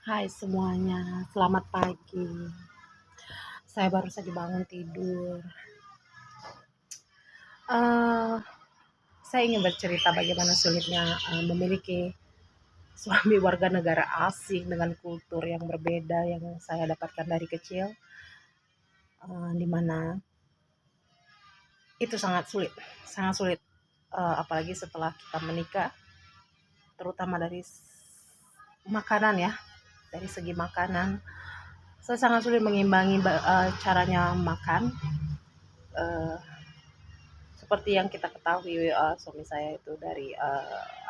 Hai semuanya, selamat pagi. Saya baru saja bangun tidur. Eh, saya ingin bercerita bagaimana sulitnya memiliki suami warga negara asing dengan kultur yang berbeda yang saya dapatkan dari kecil, di mana itu sangat sulit, apalagi setelah kita menikah, terutama dari makanan ya, dari segi makanan. Saya sangat sulit mengimbangi caranya makan. Eh, Seperti yang kita ketahui, suami saya itu dari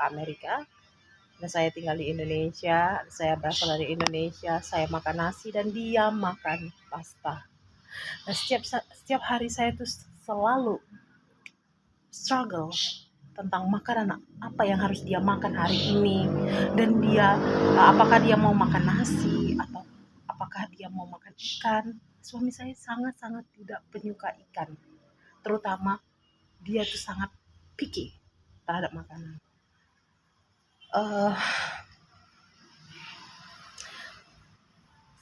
Amerika dan saya tinggal di Indonesia. Saya berasal dari Indonesia, saya makan nasi dan dia makan pasta. Dan setiap hari saya itu selalu struggle tentang makanan apa yang harus dia makan hari ini, dan dia apakah dia mau makan nasi atau apakah dia mau makan ikan. Suami saya sangat-sangat tidak penyuka ikan, terutama dia tuh sangat picky terhadap makanan. uh,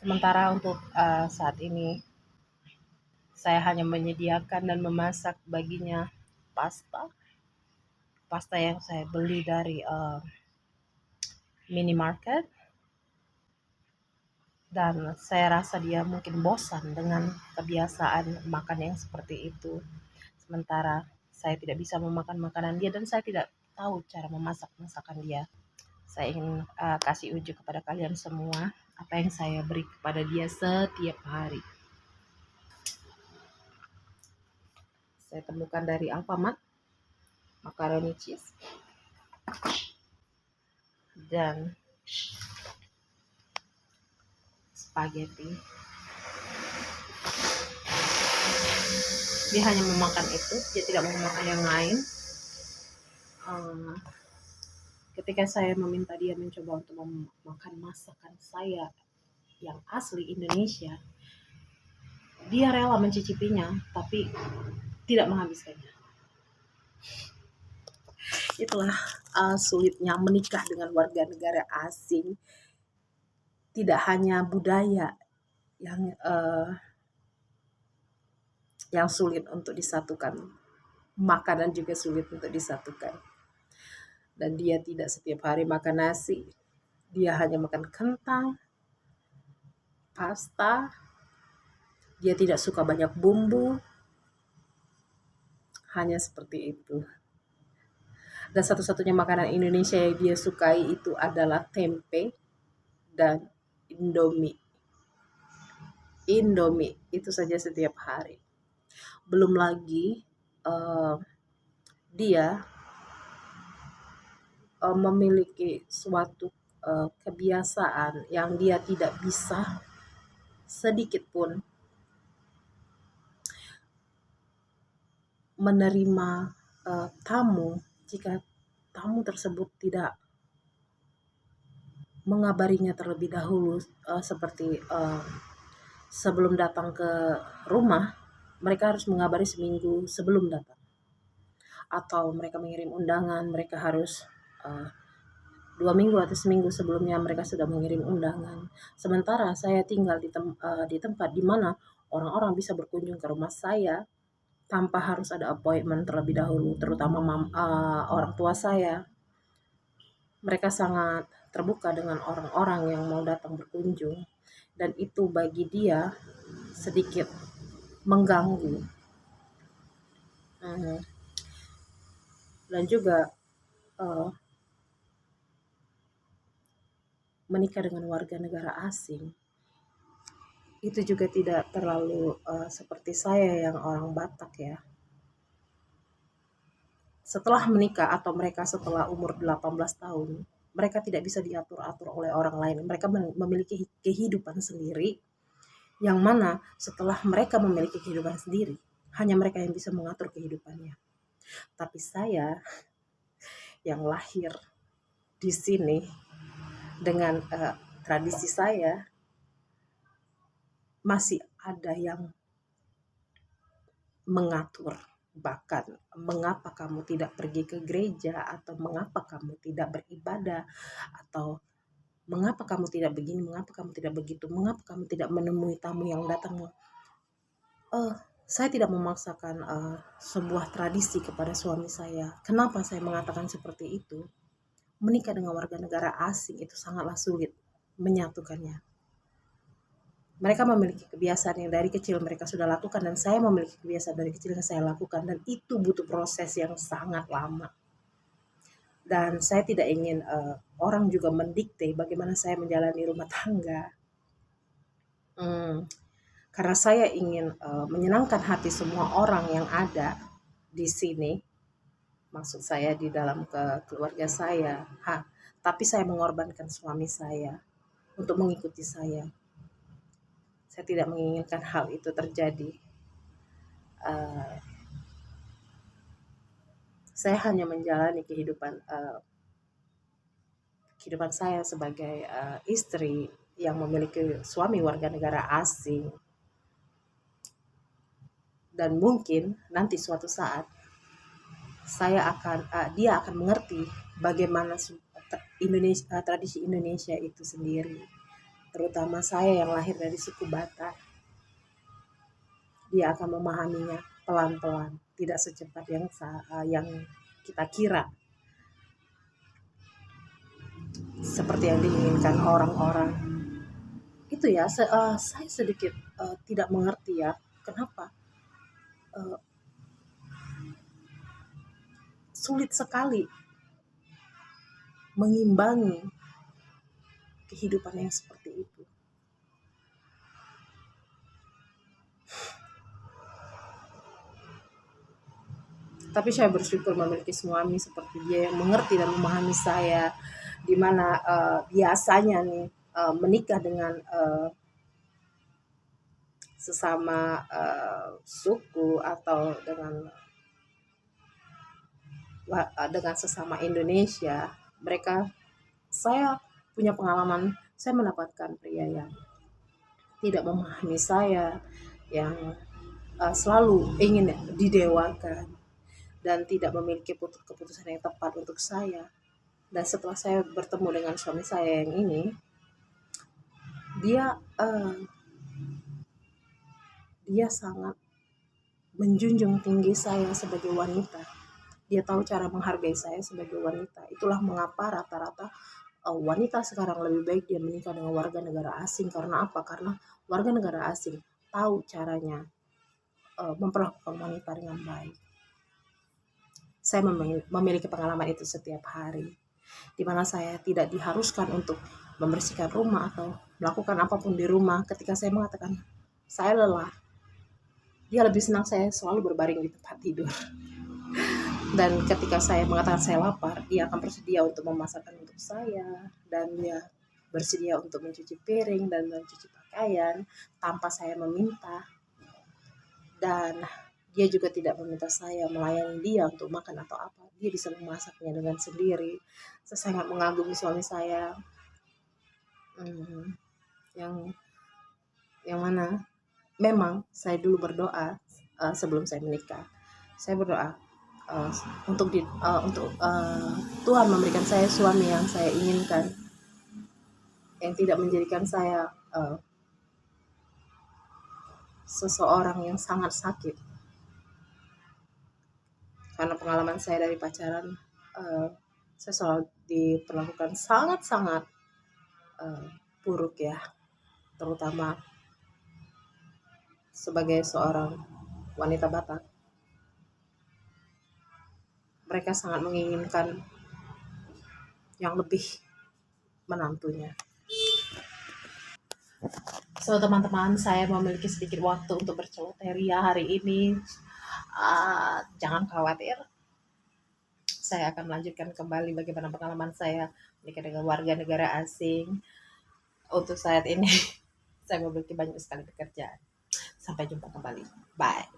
Sementara untuk saat ini saya hanya menyediakan dan memasak baginya pasta pasta yang saya beli dari minimarket, dan saya rasa dia mungkin bosan dengan kebiasaan makan yang seperti itu. Sementara saya tidak bisa memakan makanan dia dan saya tidak tahu cara memasak masakan dia. Saya ingin kasih uji kepada kalian semua apa yang saya beri kepada dia setiap hari. Saya temukan dari Alfamart, macaroni cheese, dan spaghetti. Dia hanya memakan itu, dia tidak mau makan yang lain. Um, Ketika saya meminta dia mencoba untuk memakan masakan saya yang asli Indonesia, dia rela mencicipinya, tapi tidak menghabiskannya. Itulah sulitnya menikah dengan warga negara asing. Tidak hanya budaya yang sulit untuk disatukan, makanan juga sulit untuk disatukan. Dan dia tidak setiap hari makan nasi, dia hanya makan kentang, pasta, dia tidak suka banyak bumbu, hanya seperti itu. Dan satu-satunya makanan Indonesia yang dia sukai itu adalah tempe dan Indomie. Indomie itu saja setiap hari. Belum lagi dia memiliki suatu kebiasaan yang dia tidak bisa sedikit pun menerima tamu jika tamu tersebut tidak mengabarinya terlebih dahulu, seperti sebelum datang ke rumah mereka harus mengabari seminggu sebelum datang, atau mereka mengirim undangan mereka harus 2 minggu atau seminggu sebelumnya mereka sudah mengirim undangan. Sementara saya tinggal di tempat di mana orang-orang bisa berkunjung ke rumah saya tanpa harus ada appointment terlebih dahulu, terutama orang tua saya. Mereka sangat terbuka dengan orang-orang yang mau datang berkunjung, dan itu bagi dia sedikit mengganggu. Dan juga menikah dengan warga negara asing itu juga tidak terlalu seperti saya yang orang Batak ya. Setelah menikah atau mereka setelah umur 18 tahun, mereka tidak bisa diatur-atur oleh orang lain. Mereka memiliki kehidupan sendiri, yang mana setelah mereka memiliki kehidupan sendiri, hanya mereka yang bisa mengatur kehidupannya. Tapi saya yang lahir di sini dengan tradisi saya, masih ada yang mengatur. Bahkan mengapa kamu tidak pergi ke gereja, atau mengapa kamu tidak beribadah, atau Mengapa kamu tidak begini, mengapa kamu tidak begitu, mengapa kamu tidak menemui tamu yang datang. Saya tidak memaksakan sebuah tradisi kepada suami saya. Kenapa saya mengatakan seperti itu? Menikah dengan warga negara asing itu sangatlah sulit menyatukannya. Mereka memiliki kebiasaan yang dari kecil mereka sudah lakukan, dan saya memiliki kebiasaan dari kecil yang saya lakukan, dan itu butuh proses yang sangat lama. Dan saya tidak ingin orang juga mendikte bagaimana saya menjalani rumah tangga. Karena saya ingin menyenangkan hati semua orang yang ada di sini, maksud saya di dalam keluarga saya. Tapi saya mengorbankan suami saya untuk mengikuti saya. Saya tidak menginginkan hal itu terjadi. Saya hanya menjalani kehidupan saya sebagai istri yang memiliki suami warga negara asing. Dan mungkin nanti suatu saat dia akan mengerti bagaimana tradisi Indonesia itu sendiri, terutama saya yang lahir dari suku Batak. Dia akan memahaminya pelan-pelan, tidak secepat yang kita kira, seperti yang diinginkan orang-orang. Itu ya, saya sedikit tidak mengerti ya, kenapa sulit sekali mengimbangi kehidupan yang seperti itu. Tapi saya bersyukur memiliki suami seperti dia yang mengerti dan memahami saya, di mana biasanya nih menikah dengan sesama suku atau dengan sesama Indonesia, saya punya pengalaman, saya mendapatkan pria yang tidak memahami saya, yang selalu ingin didewakan dan tidak memiliki keputusan yang tepat untuk saya. Dan setelah saya bertemu dengan suami saya yang ini, dia sangat menjunjung tinggi saya sebagai wanita. Dia tahu cara menghargai saya sebagai wanita. Itulah mengapa rata-rata wanita sekarang lebih baik dia menikah dengan warga negara asing. Karena apa? Karena warga negara asing tahu caranya memperlakukan wanita dengan baik. Saya memiliki pengalaman itu setiap hari, di mana saya tidak diharuskan untuk membersihkan rumah atau melakukan apapun di rumah. Ketika saya mengatakan saya lelah, dia lebih senang saya selalu berbaring di tempat tidur. Dan ketika saya mengatakan saya lapar, dia akan bersedia untuk memasakkan untuk saya, dan dia bersedia untuk mencuci piring dan mencuci pakaian tanpa saya meminta. Dan dia juga tidak meminta saya melayani dia untuk makan atau apa. Dia bisa memasaknya dengan sendiri. Saya sangat mengagumi suami saya. Yang mana memang saya dulu berdoa sebelum saya menikah. Saya berdoa untuk Tuhan memberikan saya suami yang saya inginkan, yang tidak menjadikan saya seseorang yang sangat sakit. Karena pengalaman saya dari pacaran, saya selalu diperlakukan sangat-sangat buruk ya, terutama sebagai seorang wanita Batak. Mereka sangat menginginkan yang lebih menantunya. So teman-teman, saya memiliki sedikit waktu untuk berceloteria hari ini. Jangan khawatir, saya akan melanjutkan kembali bagaimana pengalaman saya menikah dengan warga negara asing. Untuk saat ini saya memiliki banyak sekali pekerjaan. Sampai jumpa kembali. Bye.